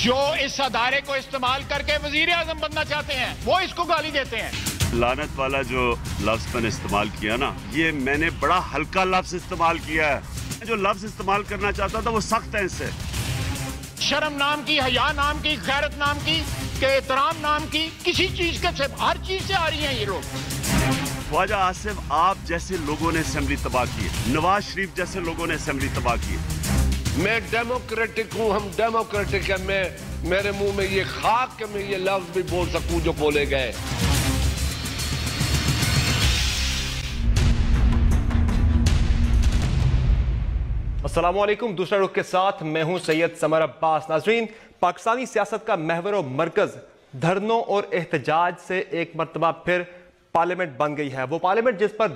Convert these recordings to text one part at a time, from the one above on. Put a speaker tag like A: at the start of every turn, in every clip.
A: جو اس ادارے کو استعمال کر کے وزیر اعظم بننا چاہتے ہیں وہ اس کو گالی دیتے ہیں.
B: لعنت والا جو لفظ میں نے استعمال کیا نا، یہ میں نے بڑا ہلکا لفظ استعمال کیا ہے. جو لفظ استعمال کرنا چاہتا تھا وہ سخت ہے. اس سے
A: شرم نام کی، حیا نام کی، غیرت نام کی، کہ احترام نام کی کسی چیز کے سے ہر چیز سے آ رہی ہیں یہ لوگ.
B: خواجہ آصف آپ جیسے لوگوں نے اسمبلی تباہ کی ہے، نواز شریف جیسے لوگوں نے اسمبلی تباہ کی ہے.
C: میں ڈیموکریٹک ہوں، ہم ڈیموکریٹک ہیں. میرے منہ میں یہ خاک کہ میں یہ لفظ بھی بول سکوں جو بولے گئے.
D: السلام علیکم. دوسرا رخ کے ساتھ میں ہوں سید سمر عباس. ناظرین، پاکستانی سیاست کا محور و مرکز دھرنوں اور احتجاج سے ایک مرتبہ پھر پارلیمنٹ بن گئی ہے. وہ پارلیمنٹ جس پر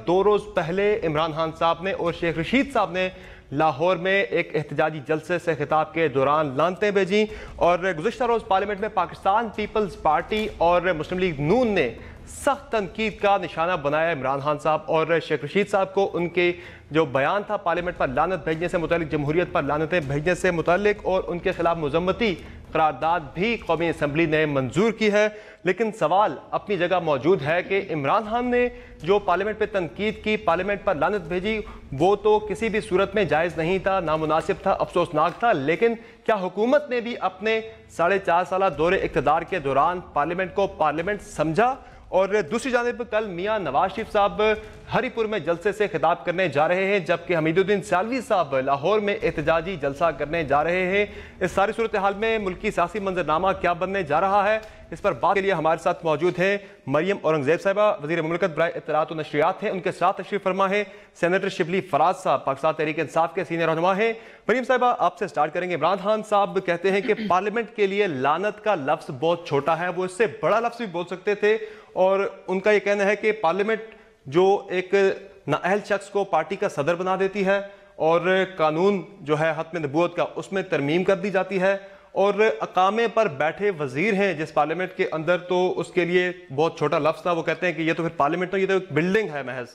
D: دو روز پہلے عمران خان صاحب نے اور شیخ رشید صاحب نے لاہور میں ایک احتجاجی جلسے سے خطاب کے دوران لانتیں بھیجیں، اور گزشتہ روز پارلیمنٹ میں پاکستان پیپلز پارٹی اور مسلم لیگ نون نے سخت تنقید کا نشانہ بنایا عمران خان صاحب اور شیخ رشید صاحب کو. ان کے جو بیان تھا پارلیمنٹ پر لعنت بھیجنے سے متعلق، جمہوریت پر لعنتیں بھیجنے سے متعلق، اور ان کے خلاف مذمتی قرارداد بھی قومی اسمبلی نے منظور کی ہے. لیکن سوال اپنی جگہ موجود ہے کہ عمران خان نے جو پارلیمنٹ پہ تنقید کی، پارلیمنٹ پر لعنت بھیجی، وہ تو کسی بھی صورت میں جائز نہیں تھا، نامناسب تھا، افسوسناک تھا. لیکن کیا حکومت نے بھی اپنے 4.5 سالہ دور اقتدار کے دوران پارلیمنٹ کو پارلیمنٹ سمجھا؟ اور دوسری جانب کل میاں نواز شریف صاحب ہری پور میں جلسے سے خطاب کرنے جا رہے ہیں، جبکہ حمید الدین سیالوی صاحب لاہور میں احتجاجی جلسہ کرنے جا رہے ہیں. اس ساری صورتحال میں ملکی سیاسی منظرنامہ کیا بننے جا رہا ہے، اس پر بات کے لیے ہمارے ساتھ موجود ہیں مریم اورنگزیب صاحبہ، وزیر مملکت برائے اطلاعات و نشریات ہیں. ان کے ساتھ تشریف فرما ہے سینیٹر شبلی فراز صاحب، پاکستان تحریک انصاف کے سینئر رہنما ہیں. مریم صاحبہ، آپ سے سٹارٹ کریں گے. عمران خان صاحب کہتے ہیں کہ پارلیمنٹ کے لیے لعنت کا لفظ بہت چھوٹا ہے، وہ اس سے بڑا لفظ بھی بول سکتے تھے، اور ان کا یہ کہنا ہے کہ پارلیمنٹ جو ایک نااہل شخص کو پارٹی کا صدر بنا دیتی ہے، اور قانون جو ہے ختم نبوت کا اس میں ترمیم کر دی جاتی ہے، اور اقامے پر بیٹھے وزیر ہیں جس پارلیمنٹ کے اندر، تو اس کے لیے بہت چھوٹا لفظ تھا. وہ کہتے ہیں کہ یہ تو پھر پارلیمنٹ نہیں، یہ تو ایک بلڈنگ ہے محض.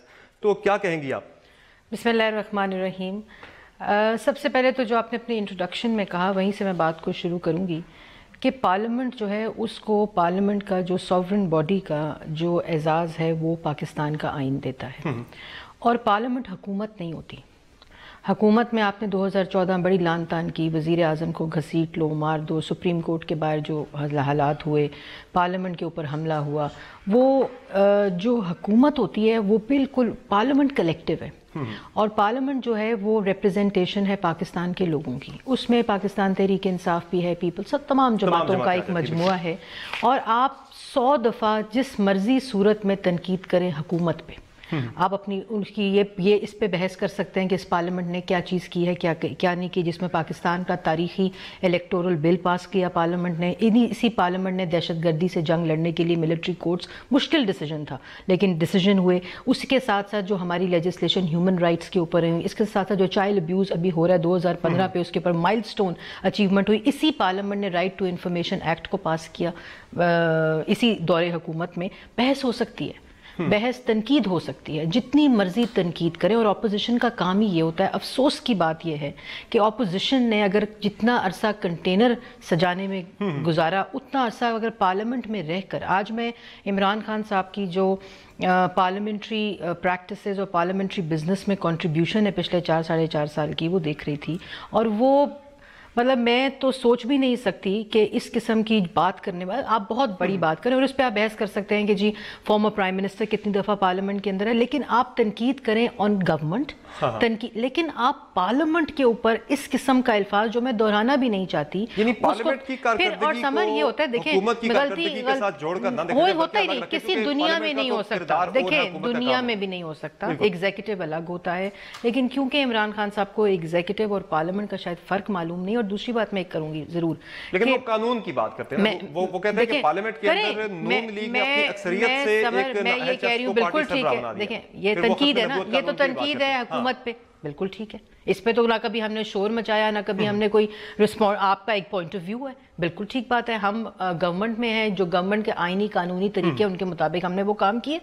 D: تو کیا کہیں گی آپ؟
E: بسم اللہ الرحمن الرحیم. سب سے پہلے تو جو آپ نے اپنی انٹروڈکشن میں کہا وہیں سے میں بات کو شروع کروں گی کہ پارلیمنٹ جو ہے اس کو پارلیمنٹ کا جو سوورن باڈی کا جو اعزاز ہے وہ پاکستان کا آئین دیتا ہے، اور پارلیمنٹ حکومت نہیں ہوتی. حکومت میں آپ نے 2014 بڑی لان تان کی، وزیر اعظم کو گھسیٹ لو، مار دو، سپریم کورٹ کے باہر جو حالات ہوئے، پارلیمنٹ کے اوپر حملہ ہوا. وہ جو حکومت ہوتی ہے وہ بالکل پارلیمنٹ کلیکٹیو ہے، اور پارلیمنٹ جو ہے وہ ریپرزنٹیشن ہے پاکستان کے لوگوں کی. اس میں پاکستان تحریک انصاف بھی ہے، پیپل، سب تمام جماعتوں کا ایک مجموعہ ہے. اور آپ 100 دفعہ جس مرضی صورت میں تنقید کریں حکومت پہ، آپ اپنی ان کی یہ اس پہ بحث کر سکتے ہیں کہ اس پارلیمنٹ نے کیا چیز کی ہے، کیا نہیں کی. جس میں پاکستان کا تاریخی الیکٹورل بل پاس کیا پارلیمنٹ نے، اسی پارلیمنٹ نے دہشت گردی سے جنگ لڑنے کے لیے ملٹری کورٹس، مشکل ڈیسیجن تھا لیکن ڈیسیجن ہوئے. اس کے ساتھ ساتھ جو ہماری لیجسلیشن ہیومن رائٹس کے اوپر ہے، اس کے ساتھ ساتھ جو چائلڈ ابیوز ابھی ہو رہا ہے 2015 پہ، اس کے اوپر مائل سٹون اچیومنٹ ہوئی. اسی پارلیمنٹ نے رائٹ ٹو انفارمیشن ایکٹ کو پاس کیا. اسی دور حکومت میں بحث ہو سکتی ہے، بحث تنقید ہو سکتی ہے، جتنی مرضی تنقید کریں، اور اپوزیشن کا کام ہی یہ ہوتا ہے. افسوس کی بات یہ ہے کہ اپوزیشن نے اگر جتنا عرصہ کنٹینر سجانے میں گزارا، اتنا عرصہ اگر پارلیمنٹ میں رہ کر، آج میں عمران خان صاحب کی جو پارلیمنٹری پریکٹسز اور پارلیمنٹری بزنس میں کنٹریبیوشن ہے پچھلے 4-4.5 سال کی، وہ دیکھ رہی تھی، اور وہ مطلب میں تو سوچ بھی نہیں سکتی کہ اس قسم کی بات کرنے والے آپ بہت بڑی بات کریں، اور اس پہ آپ بحث کر سکتے ہیں کہ جی فارمر پرائم منسٹر کتنی دفعہ پارلیمنٹ کے اندر ہے، لیکن آپ تنقید کریں آن گورنمنٹ، لیکن آپ پارلیمنٹ کے اوپر اس قسم کا الفاظ جو میں دہرانا بھی نہیں چاہتی،
D: یعنی پارلیمنٹ کی کارکردگی
E: اور سمر یہ ہوتا ہے، دیکھیں غلطی ہوتا ہی نہیں، کسی دنیا میں نہیں ہو سکتا، دیکھیں دنیا میں بھی نہیں ہو سکتا. ایگزیکٹو الگ ہوتا ہے، لیکن کیونکہ عمران خان صاحب کو ایگزیکٹو اور پارلیمنٹ کا شاید فرق معلوم نہیں. اور دوسری بات میں کروں گی ضرور،
D: لیکن وہ قانون کی بات کرتے ہیں، وہ کہتے ہیں کہ پارلیمنٹ کے اندر نون لیگ نے اپنی اکثریت سے ایک نااہل شخص کو پارٹی سربراہ بنا دیا.
E: دیکھیں یہ تنقید ہے نا، یہ تو تنقید ہے حکومت پہ، بالکل ٹھیک ہے. اس پہ تو نہ کبھی ہم نے شور مچایا، نہ کبھی ہم نے کوئی رسپونس. آپ کا ایک پوائنٹ آف ویو ہے، بالکل ٹھیک بات ہے. ہم گورنمنٹ میں ہیں، جو گورنمنٹ کے آئینی قانونی طریقے ان کے مطابق ہم نے وہ کام کیے.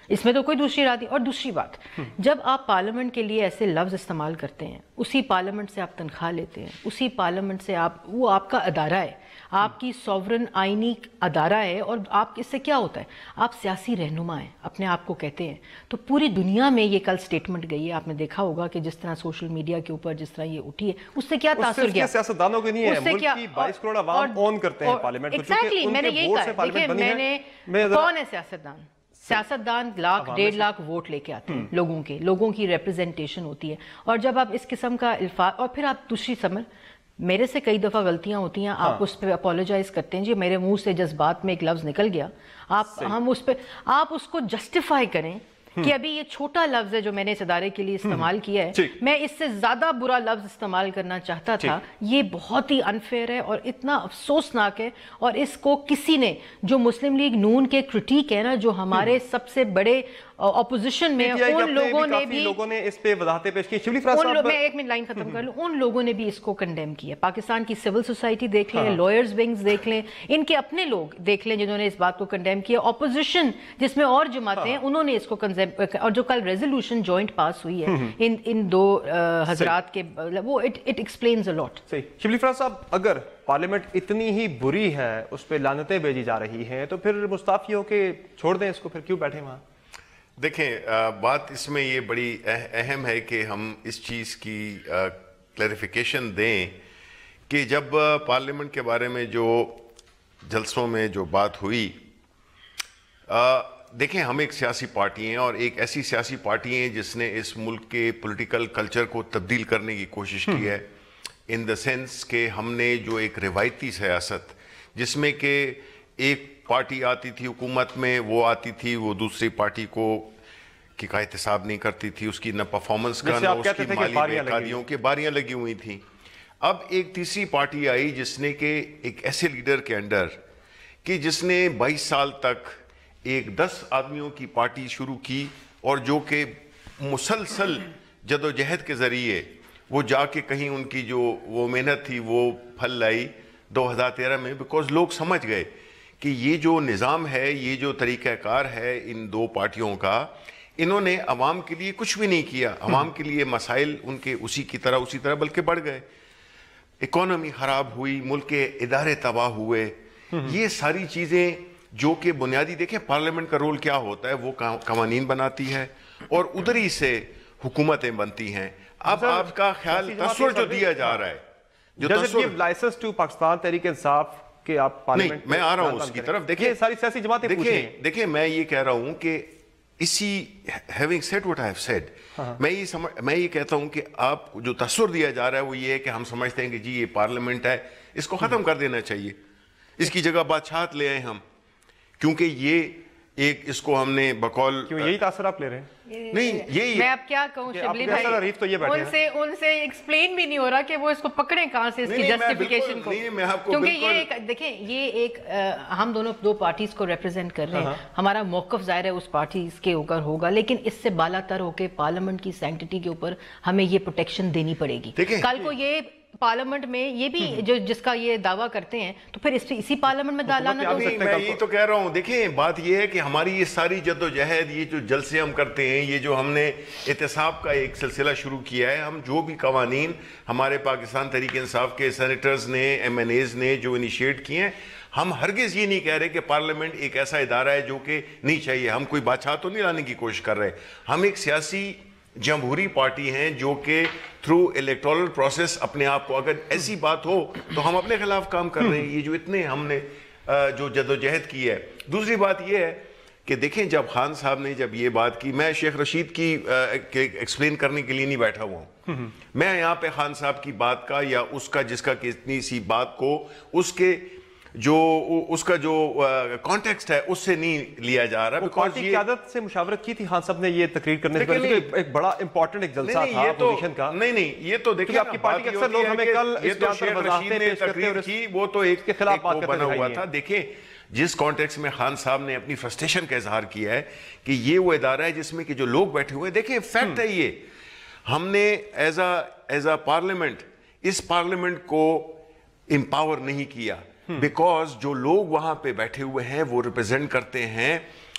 E: اس میں تو کوئی دوسری رات نہیں. اور دوسری بات, جب آپ پارلیمنٹ کے لیے ایسے لفظ استعمال کرتے ہیں, اسی پارلیمنٹ سے آپ تنخواہ لیتے ہیں, اسی پارلیمنٹ سے وہ آپ کا ادارہ ہے, آپ کی سوورن آئینی ادارہ ہے, اور آپ اس سے کیا ہوتا ہے, آپ سیاسی رہنما ہیں اپنے آپ کو کہتے ہیں. تو پوری دنیا میں یہ کل سٹیٹمنٹ گئی ہے, آپ نے دیکھا ہوگا کہ جس طرح سوشل میڈیا کے اوپر جس طرح یہ اٹھی ہے, اس سے کیا تاثر گیا.
D: سیاستدانوں کے نہیں ہے, ملک کی 22 کروڑ عوام اون کرتے ہیں پارلیمنٹ کو.
E: ایگزیکٹلی, میں نے یہی کہا. دیکھیں میں نے, کون ہے سیاستدان 1.5 لاکھ ووٹ لے کے آتے ہیں لوگوں کی ریپرزنٹیشن ہوتی ہے. اور جب آپ اس قسم کا الفاظ, اور پھر آپ دوسری سمجھ, میرے سے کئی دفعہ غلطیاں ہوتی ہیں, آپ اس پہ اپولوجائز کرتے ہیں, جی میرے منہ سے جذبات میں ایک لفظ نکل گیا, ہم اس پہ, آپ اس کو جسٹیفائی کریں کہ ابھی یہ چھوٹا لفظ ہے جو میں نے اس ادارے کے لیے استعمال کیا ہے, میں اس سے زیادہ برا لفظ استعمال کرنا چاہتا تھا. یہ بہت ہی انفیئر ہے اور اتنا افسوسناک ہے, اور اس کو کسی نے, جو مسلم لیگ نون کے کرٹیک ہے نا, جو ہمارے سب سے بڑے اپوزیشن میں, ان لوگوں نے
D: اس پہ وضاحتیں پیش کی. شبلی فراز صاحب,
E: میں ایک منٹ لائن ختم کر لوں, ان لوگوں نے بھی اس کو کنڈیم کیا. پاکستان کی سول سوسائٹی دیکھ لیں, لائرز ونگز دیکھ لیں, ان کے اپنے لوگ دیکھ لیں جنہوں نے اس بات کو کنڈیم کیا. اپوزیشن جس میں اور جماعتیں ہیں, انہوں نے اس کو کنڈیم, اور جو کل ریزولوشن جوائنٹ پاس ہوئی ہے ان دو حضرات کے, وہ اٹ ایکسپلینز اے لاٹ.
D: صحیح. شبلی فراز صاحب, اگر پارلیمنٹ اتنی ہی بری ہے, اس پہ لعنتیں بھیجی جا رہی ہیں, تو پھر مستعفی ہو کے چھوڑ دیں اس کو, پھر کیوں بیٹھے وہاں؟
F: دیکھیں, بات اس میں یہ بڑی اہم ہے کہ ہم اس چیز کی کلیریفیکیشن دیں کہ جب پارلیمنٹ کے بارے میں جو جلسوں میں جو بات ہوئی, دیکھیں ہم ایک سیاسی پارٹی ہیں, اور ایک ایسی سیاسی پارٹی ہیں جس نے اس ملک کے پولیٹیکل کلچر کو تبدیل کرنے کی کوشش کی ہے, ان دا سینس کہ ہم نے جو ایک روایتی سیاست, جس میں کہ ایک پارٹی آتی تھی حکومت میں, وہ آتی تھی, وہ دوسری پارٹی کا احتساب نہیں کرتی تھی, اس کی نہ پرفارمنس کا, نہ اس کی مالی بہکاریوں کی باریاں لگی ہوئی تھیں. اب ایک تیسری پارٹی آئی جس نے کہ ایک ایسے لیڈر کے انڈر, کہ جس نے 22 سال تک ایک 10 آدمیوں کی پارٹی شروع کی, اور جو کہ مسلسل جدوجہد کے ذریعے وہ جا کے کہیں ان کی جو وہ محنت تھی وہ پھل لائی 2013 میں, بیکاز لوگ سمجھ گئے کہ یہ جو نظام ہے, یہ جو طریقہ کار ہے ان دو پارٹیوں کا, انہوں نے عوام کے لیے کچھ بھی نہیں کیا. عوام کے لیے مسائل ان کے اسی طرح بلکہ بڑھ گئے. اکانومی خراب ہوئی, ملک کے ادارے تباہ ہوئے. یہ ساری چیزیں جو کہ بنیادی, دیکھیں پارلیمنٹ کا رول کیا ہوتا ہے, وہ قوانین بناتی ہے اور ادھر ہی سے حکومتیں بنتی ہیں. اب آپ کا خیال تصور جو دیا جا رہا ہے, جو تصور
D: لائسنس ٹو پاکستان تحریک انصاف کہ آپ پارلیمنٹ,
F: میں آ رہا ہوں اس کی طرف. دیکھیں
D: ساری سیاسی جماعتیں
F: دیکھیں میں یہ کہہ رہا ہوں کہ اسی having said what I have said, میں یہ کہتا ہوں کہ آپ جو تصور دیا جا رہا ہے وہ یہ ہے کہ ہم سمجھتے ہیں کہ جی یہ پارلیمنٹ ہے, اس کو ختم کر دینا چاہیے, اس کی جگہ بادشاہت لے آئے ہم, کیونکہ یہ ایک اس کو ہم نے بقول,
D: کیوں یہی تاثر آپ لے رہے ہیں؟
F: نہیں, یہی
E: میں اب کیا کہوں شبلی بھائی, ان سے ایکسپلین بھی نہیں ہو رہا کہ وہ اس کو پکڑیں کہاں سے, اس کی جسٹیفیکیشن کو, کیونکہ یہ ایک, دیکھیں یہ ایک, ہم دو پارٹیز کو ریپرزینٹ کر رہے ہیں, ہمارا موقف ظاہر ہے اس پارٹیز کے اوپر ہوگا, لیکن اس سے بالا تر ہو کے پارلیمنٹ کی سینکٹیٹی کے اوپر ہمیں یہ پروٹیکشن دینی پڑے گی. کل کو یہ پارلیمنٹ میں یہ بھی جس کا یہ دعویٰ کرتے ہیں, تو پھر اسی پارلیمنٹ میں لانا ہو سکتا ہے.
F: میں یہ تو کہہ رہا ہوں, دیکھیں بات یہ ہے کہ ہماری یہ ساری جدوجہد, یہ جو جلسے ہم کرتے ہیں, یہ جو ہم نے احتساب کا ایک سلسلہ شروع کیا ہے, ہم جو بھی قوانین ہمارے پاکستان تحریک انصاف کے سینیٹرز نے, ایم این ایز نے جو انیشیٹ کیے ہیں, ہم ہرگز یہ نہیں کہہ رہے کہ پارلیمنٹ ایک ایسا ادارہ ہے جو کہ نہیں چاہیے. ہم کوئی بادشاہ تو نہیں لانے کی کوشش کر رہے, ہم ایک سیاسی جمہوری پارٹی ہیں جو کہ تھرو الیکٹورل پروسیس اپنے آپ کو, اگر ایسی بات ہو تو ہم اپنے خلاف کام کر رہے ہیں. یہ جو اتنے ہم نے جو جدوجہد کی ہے. دوسری بات یہ ہے کہ دیکھیں جب خان صاحب نے جب یہ بات کی, میں شیخ رشید کی ایکسپلین کرنے کے لیے نہیں بیٹھا ہوا ہوں, میں یہاں پہ خان صاحب کی بات کا یا اس کا جس کا کتنی سی بات کو اس کا جو کانٹیکسٹ ہے اس سے نہیں لیا جا رہا.
D: پارٹی قیادت سے مشاورت کی تھی خان صاحب نے یہ تقریر کرنے سے پہلے, ایک بڑا امپورٹنٹ ایک جلسہ تھا اپوزیشن کا.
F: نہیں, یہ تو دیکھیں
D: آپ کی پارٹی کے اکثر لوگ ہمیں کل
F: یہ تو شیخ رشید نے تقریر کی, وہ تو ایک
D: خلاف بات
F: بنا ہوا تھا. دیکھیں جس کانٹیکس میں خان صاحب نے اپنی فرسٹریشن کا اظہار کیا ہے کہ یہ وہ ادارہ ہے جس میں کہ جو لوگ بیٹھے ہوئے, دیکھیں فیکٹ ہے یہ, ہم نے ایز اے پارلیمنٹ اس پارلیمنٹ کو امپاور نہیں کیا, بیکاز جو لوگ وہاں پہ بیٹھے ہوئے ہیں وہ ریپرزینٹ کرتے ہیں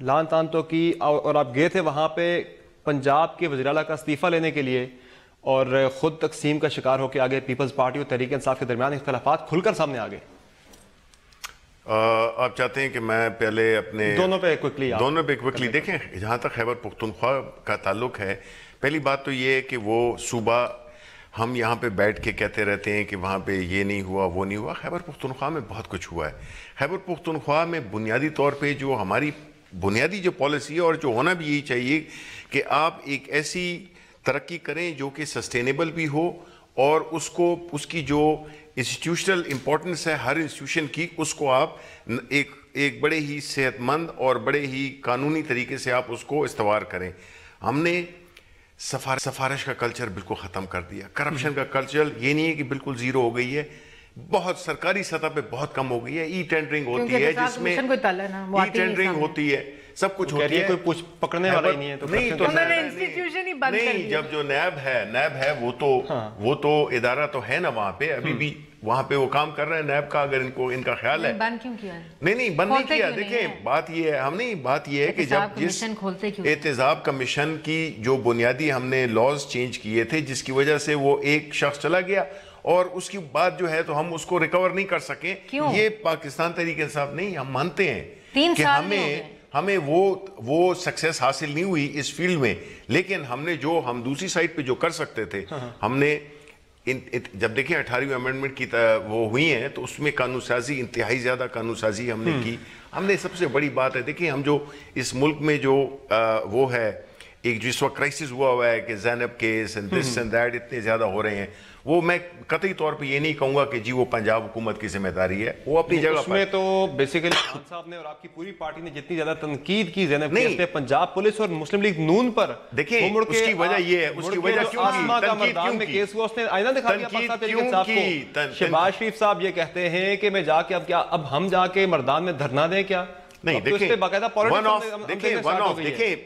D: لان تان تو کی اور آپ گئے تھے وہاں پہ پنجاب کے وزیر اعلیٰ کا استعفیٰ لینے کے لیے اور خود تقسیم کا شکار ہو کے آگے پیپلز پارٹی اور تحریک انصاف کے درمیان اختلافات کھل کر سامنے آ گئے.
F: آپ چاہتے ہیں کہ میں پہلے اپنے
D: دونوں پہ کوئکلی
F: دیکھیں. جہاں تک خیبر پختونخوا کا تعلق ہے، پہلی بات تو یہ ہے کہ وہ صوبہ ہم یہاں پہ بیٹھ کے کہتے رہتے ہیں کہ وہاں پہ یہ نہیں ہوا وہ نہیں ہوا. خیبر پختونخوا میں بہت کچھ ہوا ہے. خیبر پختونخوا میں بنیادی طور پہ جو ہماری بنیادی جو پالیسی ہے اور جو ہونا بھی یہی چاہیے کہ آپ ایک ایسی ترقی کریں جو کہ سسٹینیبل بھی ہو اور اس کی جو انسٹیٹیوشنل امپورٹنس ہے ہر انسٹیٹیوشن کی، اس کو آپ ایک بڑے ہی صحت مند اور بڑے ہی قانونی طریقے سے آپ اس کو استوار کریں. ہم نے سفارش کا کلچر بالکل ختم کر دیا. کرپشن کا کلچر یہ نہیں ہے کہ بالکل زیرو ہو گئی ہے، بہت سرکاری سطح پہ بہت کم ہو گئی ہے. ای ٹینڈرنگ ہوتی ہے جس میں ای ٹینڈرنگ ہوتی ہے، سب کچھ ہوتی ہے،
D: کوئی پکڑنے والا ہی نہیں ہے.
F: نہیں جب جو نیب ہے وہ تو ادارہ تو ہے نا وہاں پہ، ابھی بھی وہاں پہ وہ کام کر رہے ہیں نیب کا. اگر ان کا خیال ہے
E: بند کیوں کیا؟
F: نہیں بند نہیں کیا. دیکھیں بات یہ ہے بات یہ ہے کہ جب جس احتساب کمیشن کی جو بنیادی ہم نے لاز چینج کیے تھے جس کی وجہ سے وہ ایک شخص چلا گیا اور اس کی بات جو ہے تو ہم اس کو ریکور نہیں کر سکیں. یہ پاکستان تحریک انصاف نہیں، ہم مانتے ہیں کہ ہمیں وہ سکسیس حاصل نہیں ہوئی اس فیلڈ میں، لیکن ہم دوسری سائٹ پہ جو کر سکتے تھے ہم نے. جب دیکھیں 18ویں امینڈمنٹ کی وہ ہوئی ہیں تو اس میں قانون سازی، انتہائی زیادہ قانون سازی ہم نے کی. ہم نے سب سے بڑی بات ہے، دیکھیں ہم جو اس ملک میں جو وہ ہے ایک جس وقت کرائسس ہوا ہے کہ Zainab case and this and that اتنے زیادہ ہو رہے ہیں، وہ میں قطعی طور پہ یہ نہیں کہوں گا کہ جی وہ پنجاب حکومت کی ذمہ داری ہے، وہ اپنی جگہ پر.
D: اس میں تو بیسیکلی خان صاحب نے اور آپ کی پوری پارٹی نے جتنی زیادہ تنقید کی زینب کیس پہ پنجاب پولیس اور مسلم لیگ نون پر،
F: دیکھیں اس کی وجہ یہ ہے، اس کی وجہ کیوں کی
D: مردان میں کیس ہوا، اس نے آئینہ دکھا دیا پاکستان صاحب کو. شہباز شریف صاحب یہ کہتے ہیں کہ میں جا کے اب ہم جا کے مردان میں دھرنا دیں کیا؟
F: نہیں دیکھیں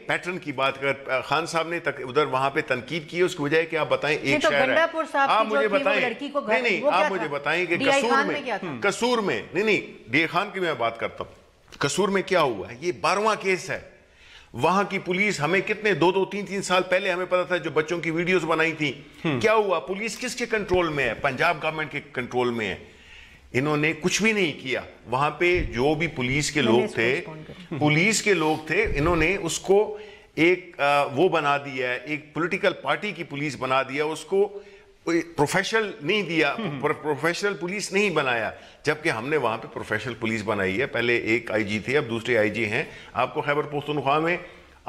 F: پیٹرن کی بات کر خان صاحب نے ادھر وہاں پہ تنقید کی، اس کی وجہ ہے کہ آپ بتائیں ایک شہر ہے، آپ مجھے بتائیں کہ قصور میں نہیں ڈی خان کی میں بات کرتا ہوں، قصور میں کیا ہوا ہے؟ یہ 12واں کیس ہے. وہاں کی پولیس ہمیں کتنے 2-3 سال پہلے ہمیں پتا تھا جو بچوں کی ویڈیوز بنائی تھی، کیا ہوا؟ پولیس کس کے کنٹرول میں ہے؟ پنجاب گورنمنٹ کے کنٹرول میں ہے. انہوں نے کچھ بھی نہیں کیا. وہاں پہ جو بھی پولیس کے لوگ تھے انہوں نے اس کو ایک وہ بنا دیا ہے، ایک پولیٹیکل پارٹی کی پولیس بنا دیا، اس کو پروفیشنل نہیں دیا، پروفیشنل پولیس نہیں بنایا. جبکہ ہم نے وہاں پہ پروفیشنل پولیس بنائی ہے. پہلے ایک آئی جی تھے، اب دوسرے آئی جی ہیں. آپ کو خیبر پختونخوا میں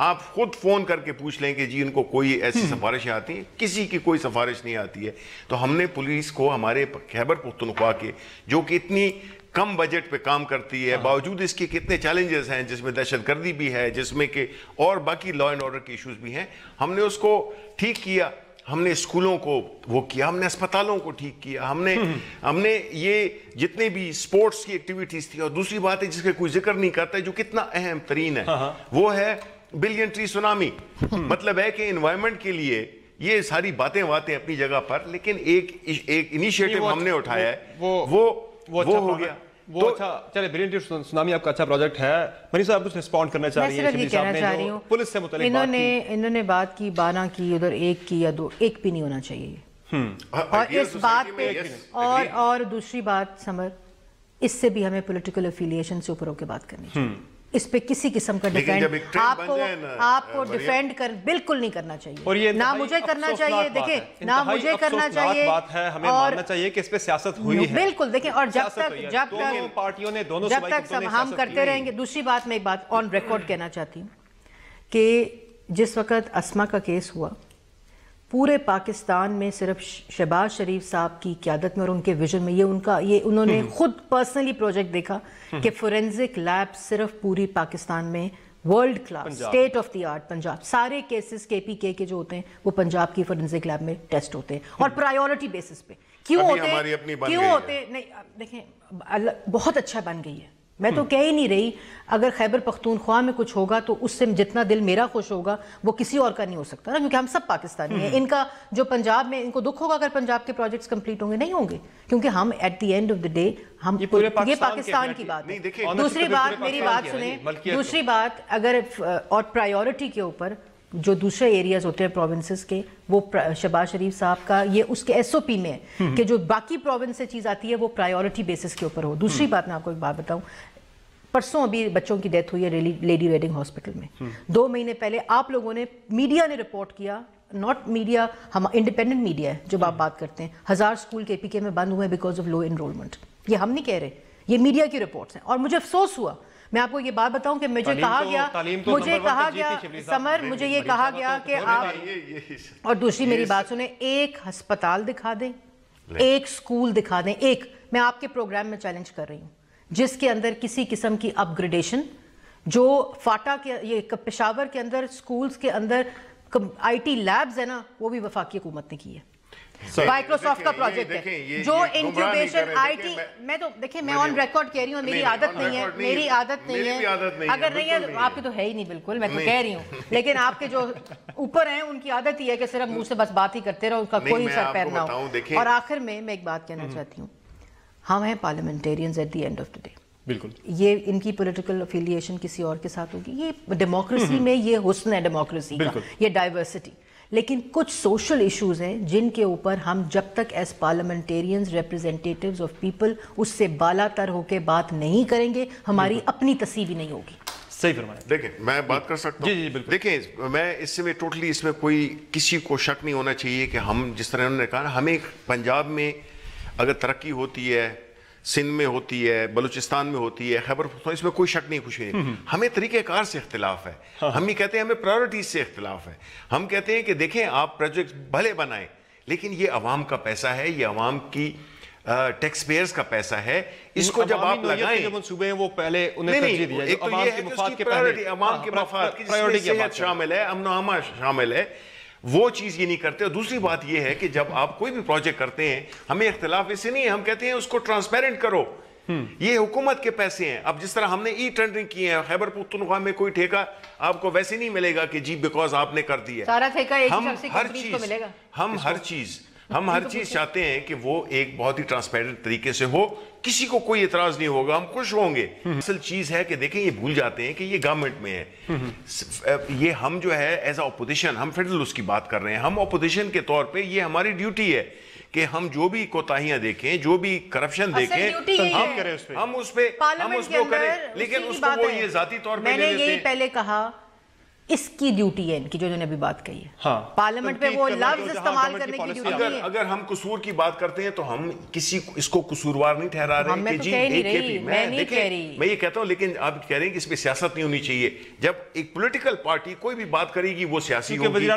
F: آپ خود فون کر کے پوچھ لیں کہ جی ان کو کوئی ایسی سفارشیں آتی ہیں؟ کسی کی کوئی سفارش نہیں آتی ہے. تو ہم نے پولیس کو ہمارے خیبر پختونخوا کے جو کہ اتنی کم بجٹ پہ کام کرتی ہے، باوجود اس کے کتنے چیلنجز ہیں جس میں دہشت گردی بھی ہے، جس میں کہ اور باقی لا اینڈ آرڈر کے ایشوز بھی ہیں، ہم نے اس کو ٹھیک کیا. ہم نے اسکولوں کو وہ کیا، ہم نے اسپتالوں کو ٹھیک کیا، ہم نے یہ جتنے بھی سپورٹس کی ایکٹیویٹیز تھی. اور دوسری بات ہے جس کا کوئی ذکر نہیں کرتا جو کتنا اہم ترین ہے، وہ ہے بلین ٹری سونامی. مطلب ہے کہ انوائرمنٹ کے لیے یہ ساری باتیں اپنی جگہ پر، لیکن ایک انیشیٹو ہم نے اٹھایا ہے، وہ ہو گیا.
D: وہ اچھا چلے بلین ٹری سونامی آپ کا اچھا پروجیکٹ ہے. منی صاحب کچھ رسپونڈ کرنا چاہ رہی ہیں؟
E: میں صرف یہ کہنا چاہ رہی ہوں
D: پولیس سے متعلق
E: انہوں نے بات کی 12 کی، ادھر 1 کی یا 2، 1 بھی نہیں ہونا چاہیے. اور اس بات پہ اور دوسری بات سمر، اس سے بھی ہمیں پولیٹیکل افیلیشن سے اوپر ہو کے بات کرنی چاہیے. اس پہ کسی قسم کا ڈیفینڈ آپ کو ڈیفینڈ کر بالکل نہیں کرنا چاہیے، نہ مجھے کرنا چاہیے. دیکھیں نہ مجھے کرنا چاہیے،
D: ہمیں ماننا چاہیے کہ اس پہ سیاست ہوئی ہے.
E: بالکل. دیکھیں اور جب تک سب ہم کرتے رہیں گے. دوسری بات میں ایک بات آن ریکارڈ کہنا چاہتی ہوں کہ جس وقت اسما کا کیس ہوا، پورے پاکستان میں صرف شہباز شریف صاحب کی قیادت میں اور ان کے ویژن میں یہ انہوں نے خود پرسنلی پروجیکٹ دیکھا کہ فورینزک لیب صرف پوری پاکستان میں world class state of the art Punjab. سارے کیسز KPK کے جو ہوتے ہیں وہ پنجاب کی فورینزک لیب میں ٹیسٹ ہوتے ہیں اور پرائیورٹی بیسس پہ. کیوں ہوتے نہیں؟ دیکھیں بہت اچھا بن گئی ہے میں تو کہہ ہی نہیں رہی اگر خیبر پختونخوا میں کچھ ہوگا تو اس سے جتنا دل میرا خوش ہوگا وہ کسی اور کا نہیں ہو سکتا نا، کیونکہ ہم سب پاکستانی ہیں. ان کا جو پنجاب میں ان کو دکھ ہوگا اگر پنجاب کے پروجیکٹس کمپلیٹ ہوں گے، نہیں ہوں گے، کیونکہ ہم at the end of the day ہم یہ پاکستان کی بات ہے. دوسری بات میری بات سنیں، دوسری بات اگر اور پرائیورٹی کے اوپر جو دوسرے ایریاز ہوتے ہیں پروونسز کے، وہ شہباز شریف صاحب کا یہ اس کے ایس او پی میں ہے کہ جو باقی پروونس سے چیز آتی ہے وہ پرائیورٹی بیسس کے اوپر ہو. دوسری بات میں آپ کو ایک بات بتاؤں، پرسوں ابھی بچوں کی ڈیتھ ہوئی ہے لیڈی ریڈنگ ہاسپٹل میں. 2 مہینے پہلے آپ لوگوں نے، میڈیا نے رپورٹ کیا، ناٹ میڈیا، ہم انڈیپینڈنٹ میڈیا ہے جب آپ بات کرتے ہیں، 1000 اسکول کے پی کے میں بند ہوئے بیکاز آف لو انرولمنٹ. یہ ہم نہیں کہہ رہے، یہ میڈیا کی رپورٹس ہیں. اور مجھے افسوس ہوا، میں آپ کو یہ بات بتاؤں کہ مجھے کہا گیا سمر، مجھے یہ کہا گیا کہ آپ، اور دوسری میری بات سنیں، ایک ہسپتال دکھا دیں، ایک سکول دکھا دیں، ایک، میں آپ کے پروگرام میں چیلنج کر رہی ہوں جس کے اندر کسی قسم کی اپ گریڈیشن، جو فاٹا کے، یہ پشاور کے اندر سکولز کے اندر آئی ٹی لیبز ہے نا، وہ بھی وفاقی حکومت نے کی ہے. مائکروسافٹ کا پروجیکٹ ہے جو انکیوبیشن آئی ٹی. میں تو دیکھیں، میں آن ریکارڈ کہہ رہی ہوں، میری عادت نہیں ہے، میری عادت نہیں ہے، اگر نہیں ہے آپ کی تو ہے ہی نہیں بالکل، میں تو کہہ رہی ہوں، لیکن آپ کے جو اوپر ہیں ان کی عادت ہی ہے کہ صرف منہ سے بس بات ہی کرتے رہو، ان کا کوئی سر پیر نہ ہو. اور آخر میں ایک بات کہنا چاہتی ہوں، ہم ہیں parliamentarians at the end of the day.
D: بالکل،
E: یہ ان کی پولیٹیکل افیلیشن کسی اور کے ساتھ ہوگی، یہ ڈیموکریسی میں یہ حسن ہے ڈیموکریسی کا، یہ ڈائیورسٹی. لیکن کچھ سوشل ایشوز ہیں جن کے اوپر ہم جب تک as parliamentarians representatives of people اس سے بالا تر ہو کے بات نہیں کریں گے، ہماری اپنی تصویر نہیں ہوگی.
D: صحیح فرمایا.
F: دیکھیں میں بات کر سکتا ہوں؟
D: جی بالکل.
F: دیکھیں میں اس میں ٹوٹلی، اس میں کوئی کسی کو شک نہیں ہونا چاہیے کہ ہم جس طرح انہوں نے کہا، ہمیں پنجاب میں اگر ترقی ہوتی ہے، سندھ میں ہوتی ہے، بلوچستان میں ہوتی ہے، خیبر پختونخوا، اس میں کوئی شک نہیں، خوشی نہیں. ہمیں طریقہ کار سے اختلاف ہے، ہم یہ کہتے ہیں ہمیں پرائیورٹیز سے اختلاف ہے. ہم کہتے ہیں کہ دیکھیں آپ پروجیکٹ بھلے بنائیں لیکن یہ عوام کا پیسہ ہے، یہ عوام کی ٹیکس پیئرز کا پیسہ ہے، اس کو جب آپ لگائیں،
D: جو منصوبے ہیں وہ پہلے انہیں ترجیح دیا،
F: ایک تو یہ ہے کہ اس کی پرائیورٹی عوام کے مفاد کی، جس میں صحت شامل ہے، امن و امان شامل ہے، وہ چیز یہ نہیں کرتے. اور دوسری بات یہ ہے کہ جب آپ کوئی بھی پروجیکٹ کرتے ہیں، ہمیں اختلاف اس سے نہیں ہے، ہم کہتے ہیں اس کو ٹرانسپیرنٹ کرو، یہ حکومت کے پیسے ہیں. اب جس طرح ہم نے ای ٹینڈرنگ کی ہے، خیبر پختونخوا میں کوئی ٹھیکہ آپ کو ویسے نہیں ملے گا کہ جی بیکاز آپ نے کر دیا.
E: سارا ٹھیکہ ایک ہی شخص کی کمپنی کو ملے گا.
F: ہم ہر چیز چاہتے ہیں کہ وہ ایک بہت ہی ٹرانسپیرنٹ طریقے سے ہو، کسی کو کوئی اعتراض نہیں ہوگا، ہم خوش ہوں گے. اصل چیز ہے کہ دیکھیں یہ بھول جاتے ہیں کہ یہ گورنمنٹ میں ہے، یہ ہم جو ہے ایز اے اپوزیشن، ہم فیڈرل اس کی بات کر رہے ہیں، ہم اپوزیشن کے طور پہ یہ ہماری ڈیوٹی ہے کہ ہم جو بھی کوتاہیاں دیکھیں، جو بھی کرپشن دیکھیں، ہم اس پہ کریں. لیکن اس کو وہ یہ ذاتی طور پہ
E: میں نے یہی پہلے کہا، اس کی ڈیوٹی ہے ان کی، جو نے بھی بات کہی ہے پارلیمنٹ میں وہ لفظ استعمال کرنے کی ڈیوٹی ہے.
F: اگر ہم قصور کی بات کرتے ہیں تو ہم کسی اس کو قصوروار نہیں ٹھہرا رہے کہ جی میں یہ کہتا ہوں، لیکن آپ کہہ رہے ہیں کہ اس پہ سیاست نہیں ہونی چاہیے. جب ایک پولیٹیکل پارٹی کوئی بھی بات کرے گی وہ سیاسی ہوگی.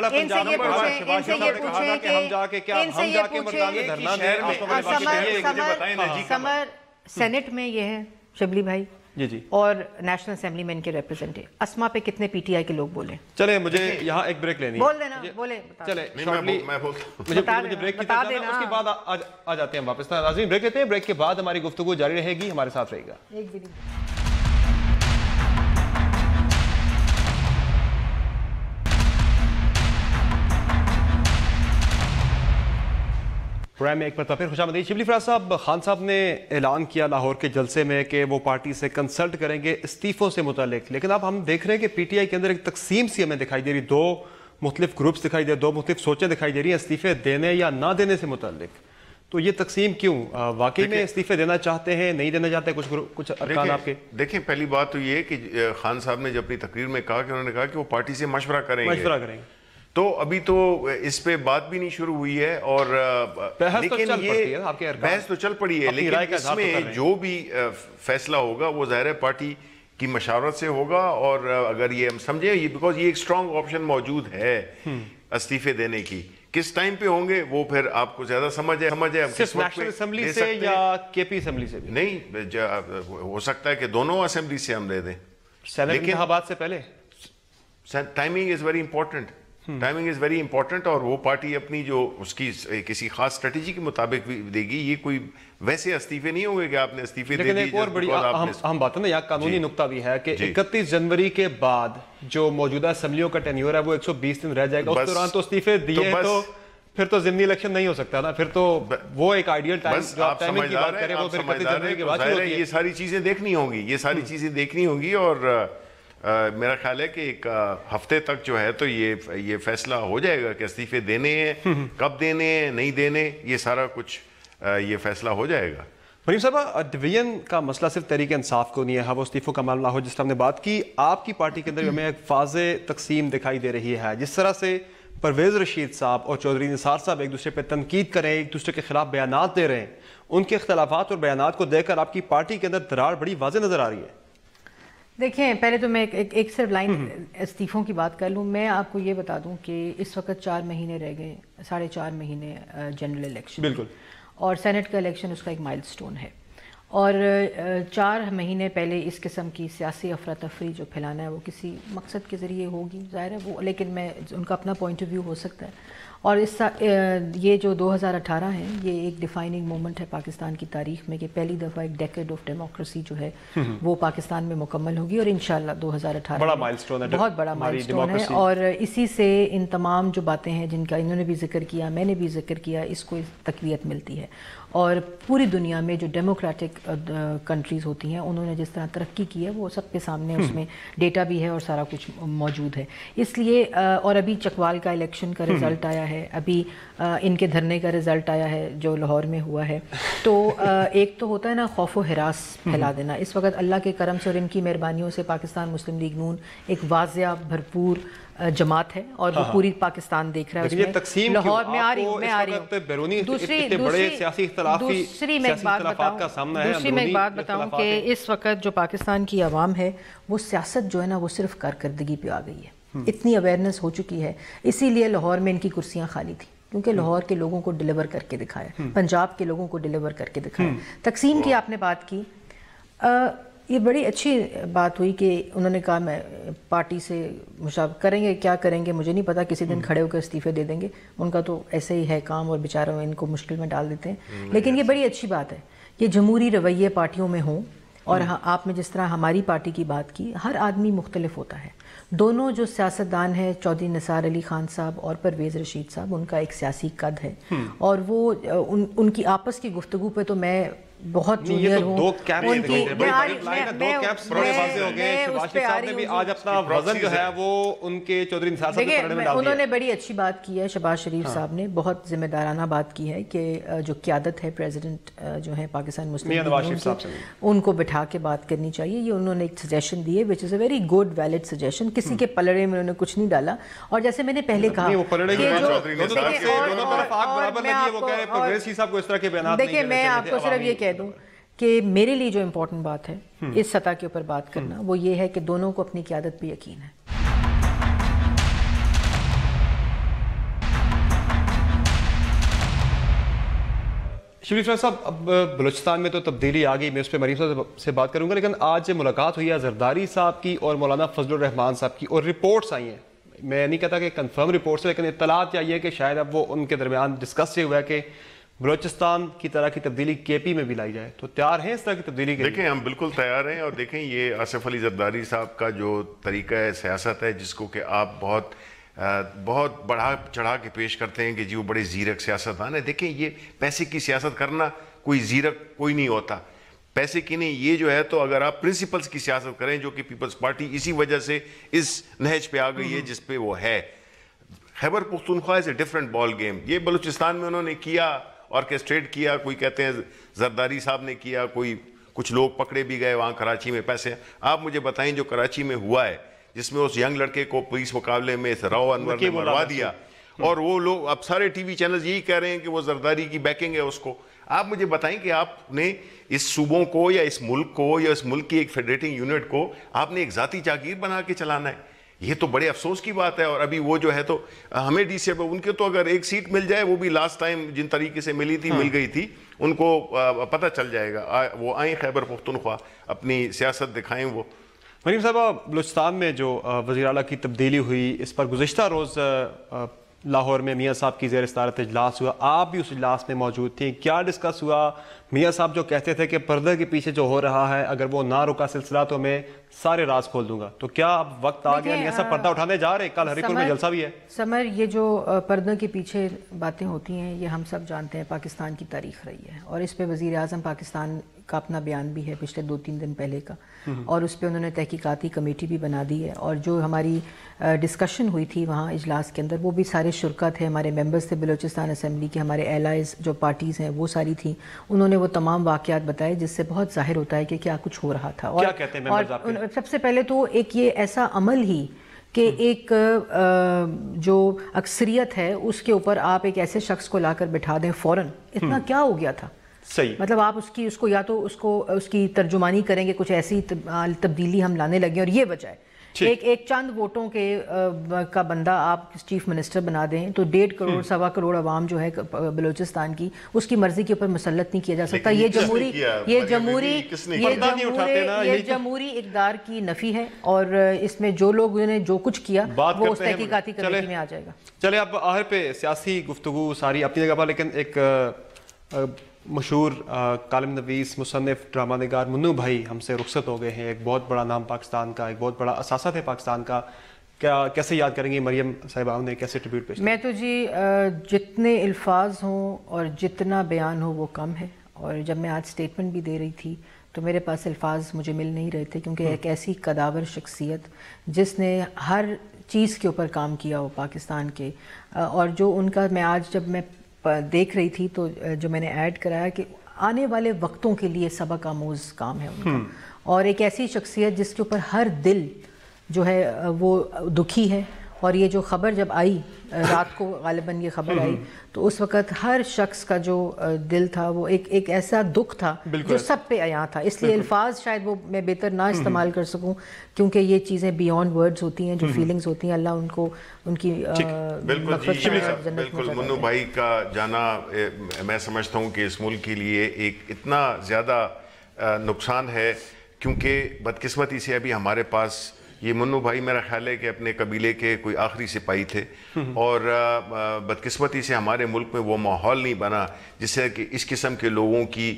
E: سمر سینٹ میں یہ ہے شبلی بھائی
D: جی،
E: اور نیشنل اسمبلی میں ان کے ریپرزینٹیو اسما پہ کتنے پی ٹی آئی کے لوگ بولے؟
D: چلے مجھے یہاں ایک بریک لینی ہے.
E: بول دینا، بولے
D: چلے مجھے بریک کی طرف جانا، اس کے بعد آ جاتے ہیں واپس. ناظرین بریک لیتے ہیں، بریک کے بعد ہماری گفتگو جاری رہے گی، ہمارے ساتھ رہے گا. پروگرام میں ایک مرتبہ پھر خوش آمدید. شبلی فراز صاحب، خان صاحب نے اعلان کیا لاہور کے جلسے میں کہ وہ پارٹی سے کنسلٹ کریں گے استعفوں سے متعلق، لیکن اب ہم دیکھ رہے ہیں کہ پی ٹی آئی کے اندر ایک تقسیم سی ہمیں دکھائی دے رہی، 2 مختلف گروپس دکھائی دے، 2 مختلف سوچیں دکھائی دے رہی ہیں استعفے دینے یا نہ دینے سے متعلق. تو یہ تقسیم کیوں؟ واقعی میں استعفے دینا چاہتے ہیں، نہیں دینا چاہتے کچھ ارکان آپ کے؟
F: دیکھیں پہلی بات تو یہ ہے کہ خان صاحب نے جب اپنی تقریر میں کہا کہ انہوں نے کہا کہ وہ پارٹی سے مشورہ کریں گے، تو ابھی تو اس پہ بات بھی نہیں شروع ہوئی ہے، اور لیکن یہ بحث تو چل پڑی ہے، لیکن اس میں جو بھی فیصلہ ہوگا وہ ظاہر پارٹی کی مشاورت سے ہوگا. اور اگر یہ ہم سمجھیں یہ بیکاز یہ ایک اسٹرانگ آپشن موجود ہے استعفے دینے کی، کس ٹائم پہ ہوں گے وہ پھر آپ کو زیادہ سمجھ ہے.
D: صرف نیشنل اسمبلی سے یا کے پی اسمبلی سے بھی؟
F: نہیں، ہو سکتا ہے کہ دونوں اسمبلی سے ہم دے دیں،
D: سینٹ انتخابات سے پہلے.
F: Timing is very important. Timing is very important, اور وہ پارٹی اپنی جو اس کی کسی خاص اسٹریٹجی کے مطابق بھی دے گی. یہ کوئی ویسے استعفے نہیں ہوں گے کہ آپ نے استعفے دے
D: لیکن ایک اور بڑی اہم بات ہے نا, یا قانونی نقطہ بھی ہے کہ 31 جنوری کے بعد جو موجودہ اسمبلیوں کا ٹینیور ہے وہ 120 دن رہ جائے گا. اس دوران تو استعفے دیے تو پھر تو ضمنی الیکشن نہیں ہو سکتا نا, پھر تو وہ ایک آئیڈیل ٹائم جو آپ ٹائمنگ کی بات کریں وہ پھر 31 جنوری کے بعد ہوتی ہے.
F: یہ ساری چیزیں دیکھنی ہوں گی, یہ ساری چیزیں دیکھنی ہوں گی, اور میرا خیال ہے کہ ایک ہفتے تک جو ہے تو یہ فیصلہ ہو جائے گا کہ استعفے دینے ہیں, کب دینے ہیں, نہیں دینے, یہ سارا کچھ یہ فیصلہ ہو جائے گا.
D: مریم صاحبہ, ڈویژن کا مسئلہ صرف تحریک انصاف کو نہیں ہے, وہ استعفوں کا معاملہ ہو جس طرح ہم نے بات کی. آپ کی پارٹی کے اندر ہمیں ایک واضح تقسیم دکھائی دے رہی ہے. جس طرح سے پرویز رشید صاحب اور چودھری نثار صاحب ایک دوسرے پہ تنقید کریں, ایک دوسرے کے خلاف بیانات دے رہے ہیں, ان کے اختلافات اور بیانات کو دیکھ کر آپ کی پارٹی کے اندر درار بڑی واضح نظر آ رہی ہے.
E: دیکھیں, پہلے تو میں ایک صرف لائن استعفوں کی بات کر لوں. میں آپ کو یہ بتا دوں کہ اس وقت 4 مہینے رہ گئے, 4.5 مہینے جنرل الیکشن,
D: بالکل,
E: اور سینٹ کا الیکشن اس کا ایک مائل سٹون ہے. اور 4 مہینے پہلے اس قسم کی سیاسی افراتفری جو پھیلانا ہے وہ کسی مقصد کے ذریعے ہوگی, ظاہر ہے وہ, لیکن میں ان کا اپنا پوائنٹ آف ویو ہو سکتا ہے. اور یہ جو 2018 ہے یہ ایک ڈیفائننگ مومنٹ ہے پاکستان کی تاریخ میں کہ پہلی دفعہ ایک ڈیکیڈ آف ڈیموکریسی جو ہے وہ پاکستان میں مکمل ہوگی, اور انشاءاللہ 2018
D: بڑا مائل سٹون ہے,
E: بہت بڑا مائل سٹون ہے. اور اسی سے ان تمام جو باتیں ہیں جن کا انہوں نے بھی ذکر کیا, میں نے بھی ذکر کیا, اس کو تقویت ملتی ہے. اور پوری دنیا میں جو ڈیموکریٹک کنٹریز ہوتی ہیں انہوں نے جس طرح ترقی کی ہے وہ سب کے سامنے اس میں ڈیٹا بھی ہے اور سارا کچھ موجود ہے. اس لیے اور ابھی چکوال کا الیکشن کا رزلٹ آیا ہے, ابھی ان کے دھرنے کا رزلٹ آیا ہے جو لاہور میں ہوا ہے. تو ایک تو ہوتا ہے نا خوف و ہراس پھیلا دینا. اس وقت اللہ کے کرم سے اور ان کی مہربانیوں سے پاکستان مسلم لیگ نون ایک واضح بھرپور جماعت ہے, اور وہ پوری پاکستان دیکھ رہا ہے.
D: تقسیم
E: لاہور میں آ رہی ہوں. دوسری میں ایک بات بتاؤں کہ اس وقت جو پاکستان کی عوام ہے وہ سیاست جو ہے نا وہ صرف کارکردگی پہ آ گئی ہے. اتنی اویئرنیس ہو چکی ہے, اسی لیے لاہور میں ان کی کرسیاں خالی تھیں, کیونکہ لاہور کے لوگوں کو ڈیلیور کر کے دکھایا, پنجاب کے لوگوں کو ڈیلیور کر کے دکھایا. تقسیم کی آپ نے بات کی, یہ بڑی اچھی بات ہوئی کہ انہوں نے کہا میں پارٹی سے مشاورت کریں گے, کیا کریں گے مجھے نہیں پتا, کسی دن کھڑے ہو کر استعفے دے دیں گے, ان کا تو ایسے ہی ہے کام اور بیچاروں ان کو مشکل میں ڈال دیتے ہیں. لیکن یہ بڑی اچھی بات ہے کہ جمہوری رویے پارٹیوں میں ہوں, اور آپ نے جس طرح ہماری پارٹی کی بات کی, ہر آدمی مختلف ہوتا ہے. دونوں جو سیاستدان ہیں چودھری نثار علی خان صاحب اور پرویز رشید صاحب, ان کا ایک سیاسی قد ہے, اور وہ ان کی آپس کی گفتگو پہ تو میں بہت جونیئر ہوں. انہوں نے بڑی اچھی بات کی ہے, شہباز شریف صاحب نے بہت ذمہ دارانہ بات کی ہے کہ جو قیادت ہے پریزیڈنٹ جو ہے پاکستان مسلم لیگ ان کو بٹھا کے بات کرنی چاہیے. یہ انہوں نے ایک سجیشن دی ہے which is a very good valid suggestion. کسی کے پلڑے میں انہوں نے کچھ نہیں ڈالا, اور جیسے میں نے پہلے کہا دیکھیں میں آپ کو صرف یہ کہہ دوں کہ میرے لیے جو امپورٹنٹ بات ہے اس سطح کے اوپر بات کرنا وہ یہ ہے کہ دونوں کو اپنی قیادت پہ یقین ہے.
D: شبیر صاحب, اب بلوچستان میں تو تبدیلی آ گئی, میں اس پہ مریم صاحب سے بات کروں گا, لیکن آج ملاقات ہوئی ہے زرداری صاحب کی اور مولانا فضل الرحمان صاحب کی, اور رپورٹس آئی ہیں, میں نہیں کہتا کہ کنفرم رپورٹس ہیں, لیکن اطلاعات یہ ہے کہ شاید اب وہ ان کے درمیان ڈسکس یہ ہوا ہے کہ بلوچستان کی طرح کی تبدیلی کے پی میں بھی لائی جائے. تو تیار ہیں اس طرح کی تبدیلی کے؟
F: دیکھیں ہم بالکل تیار ہیں, اور دیکھیں یہ آصف علی زرداری صاحب کا جو طریقہ سیاست ہے جس کو کہ آپ بہت بڑھا چڑھا کے پیش کرتے ہیں کہ جی وہ بڑے زیرک سیاستدان ہیں. دیکھیں یہ پیسے کی سیاست کرنا کوئی زیرک کوئی نہیں ہوتا, پیسے کی نہیں. یہ جو ہے تو اگر آپ پرنسپلز کی سیاست کریں, جو کہ پیپلز پارٹی اسی وجہ سے اس نہج پہ آ گئی ہے جس پہ وہ ہے. خیبر پختونخوا از اے ڈفرنٹ بال گیم. یہ بلوچستان میں انہوں نے کیا, آرکیسٹریٹ کیا, کوئی کہتے ہیں زرداری صاحب نے کیا, کچھ لوگ پکڑے بھی گئے وہاں کراچی میں پیسے. آپ مجھے بتائیں جو کراچی میں ہوا ہے جس میں اس ینگ لڑکے کو پولیس مقابلے میں راؤ انور نے مروا دیا, اور وہ لوگ اب سارے ٹی وی چینلز یہی کہہ رہے ہیں کہ وہ زرداری کی بیکنگ ہے اس کو. آپ مجھے بتائیں کہ آپ نے اس صوبوں کو یا اس ملک کو یا اس ملک کی ایک فیڈریٹنگ یونٹ کو آپ نے ایک ذاتی جاگیر بنا کے چلانا ہے. یہ تو بڑے افسوس کی بات ہے. اور ابھی وہ جو ہے تو ہمیں ڈی سی ان کے تو اگر ایک سیٹ مل جائے, وہ بھی لاسٹ ٹائم جن طریقے سے ملی تھی مل گئی تھی, ان کو پتہ چل جائے گا. وہ آئیں خیبر پختونخوا, اپنی سیاست دکھائیں. وہ
D: مریم صاحبہ، بلوچستان میں جو وزیر اعلیٰ کی تبدیلی ہوئی، اس پر گزشتہ روز لاہور میں میاں صاحب کی زیر صدارت اجلاس ہوا، آپ بھی اس اجلاس میں موجود تھیں، کیا ڈسکس ہوا؟ میاں صاحب جو کہتے تھے کہ پردے کے پیچھے جو ہو رہا ہے اگر وہ نہ رکا سلسلہ تو میں سارے راز کھول دوں گا، تو کیا اب وقت آ گیا میاں صاحب پردہ اٹھانے جا رہے ہیں؟ کل ہری پور میں جلسہ بھی ہے۔
E: سمر، یہ جو پردوں کے پیچھے باتیں ہوتی ہیں یہ ہم سب جانتے ہیں، پاکستان کی تاریخ رہی ہے، اور اس پہ وزیر اعظم پاکستان کا اپنا بیان بھی ہے پچھلے 2-3 دن پہلے کا، اور اس پہ انہوں نے تحقیقاتی کمیٹی بھی بنا دی ہے، اور جو ہماری ڈسکشن ہوئی تھی وہاں اجلاس کے اندر وہ بھی سارے شرکا تھے، ہمارے ممبرز تھے بلوچستان اسمبلی کے، ہمارے ایلائز جو پارٹیز ہیں وہ ساری تھیں، انہوں نے وہ تمام واقعات بتائے جس سے بہت ظاہر ہوتا ہے کہ کیا کچھ ہو رہا تھا۔
D: کیا کہتے ہیں ممبرز آپ کے؟
E: سب سے پہلے تو ایک یہ ایسا عمل ہی کہ ایک جو اکثریت ہے اس کے اوپر آپ ایک ایسے شخص کو لا کر بٹھا دیں فوراً، اتنا کیا ہو گیا تھا؟
D: صحیح،
E: مطلب آپ اس کو یا تو اس کی ترجمانی کریں گے، کچھ ایسی تبدیلی ہم لانے لگیں، اور یہ وجہ ہے ایک چند ووٹوں کا بندہ آپ چیف منسٹر بنا دیں تو 1.5 کروڑ 1.25 کروڑ عوام جو ہے بلوچستان کی، اس کی مرضی کے اوپر مسلط نہیں کیا جا سکتا۔ یہ جمہوری اقدار کی نفی ہے، اور اس میں جو لوگ نے جو کچھ کیا وہ اس تحقیقاتی کمیٹی میں آ جائے گا۔
D: چلے اب آخر پہ سیاسی گفتگو ساری اپنی جگہ پر، لیکن ایک مشہور کالم نویس، مصنف، ڈرامہ نگار منو بھائی ہم سے رخصت ہو گئے ہیں، ایک بہت بڑا نام پاکستان کا، ایک بہت بڑا اثاثہ تھے پاکستان کا، کیسے یاد کریں گے مریم صاحبہ نے، کیسے ٹریبیوٹ پیش؟
E: میں تو جی جتنے الفاظ ہوں اور جتنا بیان ہو وہ کم ہے، اور جب میں آج سٹیٹمنٹ بھی دے رہی تھی تو میرے پاس الفاظ مجھے مل نہیں رہے تھے، کیونکہ ایک ایسی قداور شخصیت جس نے ہر چیز کے اوپر کام کیا ہو پاکستان کے، اور جو ان کا میں آج جب میں دیکھ رہی تھی تو جو میں نے ایڈ کرایا کہ آنے والے وقتوں کے لیے سبق آموز کام ہے ان کا، اور ایک ایسی شخصیت جس کے اوپر ہر دل جو ہے وہ دکھی ہے، اور یہ جو خبر جب آئی رات کو غالباً یہ خبر آئی تو اس وقت ہر شخص کا جو دل تھا وہ ایک ایسا دکھ تھا جو سب پہ عیاں تھا، اس لیے الفاظ شاید وہ میں بہتر نہ استعمال کر سکوں، کیونکہ یہ چیزیں بیونڈ ورڈز ہوتی ہیں، جو فیلنگز ہوتی ہیں، اللہ ان کو ان کی
F: بالکل منو بھائی کا جانا میں سمجھتا ہوں کہ اس ملک کے لیے ایک اتنا زیادہ نقصان ہے، کیونکہ بدقسمتی سے ابھی ہمارے پاس یہ منو بھائی میرا خیال ہے کہ اپنے قبیلے کے کوئی آخری سپاہی تھے، اور بدقسمتی سے ہمارے ملک میں وہ ماحول نہیں بنا جس سے کہ اس قسم کے لوگوں کی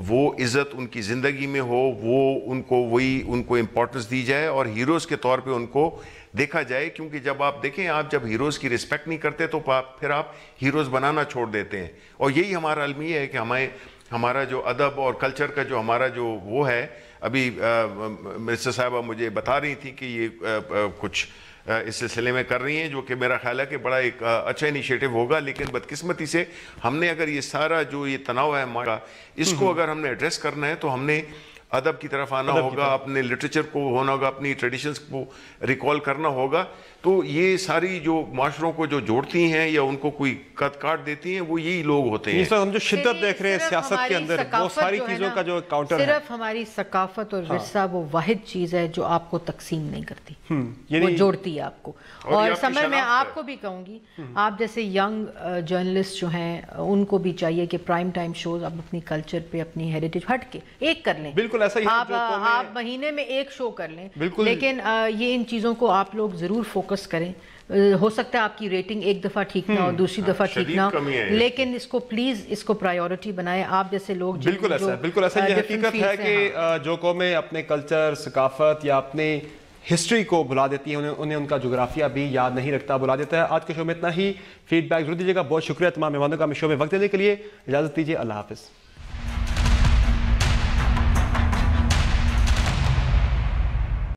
F: وہ عزت ان کی زندگی میں ہو، وہ ان کو امپورٹنس دی جائے اور ہیروز کے طور پہ ان کو دیکھا جائے، کیونکہ جب آپ دیکھیں آپ جب ہیروز کی رسپیکٹ نہیں کرتے تو پھر آپ ہیروز بنانا چھوڑ دیتے ہیں، اور یہی ہمارا المیہ ہے کہ ہمارا جو ادب اور کلچر کا جو ہمارا جو وہ ہے، ابھی منسٹر صاحبہ مجھے بتا رہی تھی کہ یہ کچھ اس سلسلے میں کر رہی ہیں، جو کہ میرا خیال ہے کہ بڑا ایک اچھا انیشیٹو ہوگا، لیکن بدقسمتی سے ہم نے اگر یہ سارا جو یہ تناؤ ہے ہمارا، اس کو اگر ہم نے ایڈریس کرنا ہے تو ہم نے ادب کی طرف آنا ہوگا، اپنے لٹریچر کو ہونا ہوگا، اپنی ٹریڈیشنز کو ریکال کرنا ہوگا، تو یہ ساری جو معاشروں کو جو جوڑتی ہیں یا ان کو کوئی قد کاٹ دیتی ہیں وہ یہی لوگ ہوتے ہیں۔
D: ہم جو شدت دیکھ رہے ہیں سیاست کے اندر وہ ساری چیزوں کا جو کاؤنٹر ہے،
E: صرف ہماری ثقافت اور ورثہ وہ واحد چیز ہے جو آپ کو تقسیم نہیں کرتی، وہ جوڑتی ہے آپ کو۔ اور سمر میں آپ کو بھی کہوں گی، آپ جیسے ینگ جرنلسٹ جو ہیں ان کو بھی چاہیے کہ پرائم ٹائم شوز آپ اپنی کلچر پہ، اپنی ہیریٹیج ہٹ کے ایک کر لیں،
D: بالکل ایسا ہی
E: آپ مہینے میں ایک شو کر لیں، لیکن یہ ان چیزوں کو آپ لوگ ضرور فوکس کریں۔ ہو سکتا ہے آپ کی ریٹنگ ایک دفعہ ٹھیک نہ ہو، دوسری دفعہ ٹھیک نہ ہو، لیکن اس کو پلیز اس کو پرائیورٹی بنائیں۔ آپ جیسے لوگ
D: بالکل ایسا یہ حقیقت ہے کہ جو قومیں اپنے کلچر، ثقافت یا اپنے ہسٹری کو بھلا دیتی ہیں انہیں ان کا جغرافیہ بھی یاد نہیں رکھتا، بھلا دیتا ہے۔ آج کے شو میں اتنا ہی، فیڈ بیک ضرور دیجیے گا۔ بہت شکریہ تمام مہمانوں کا ہمیں شو میں وقت دینے کے لیے، اجازت دیجیے، اللہ حافظ۔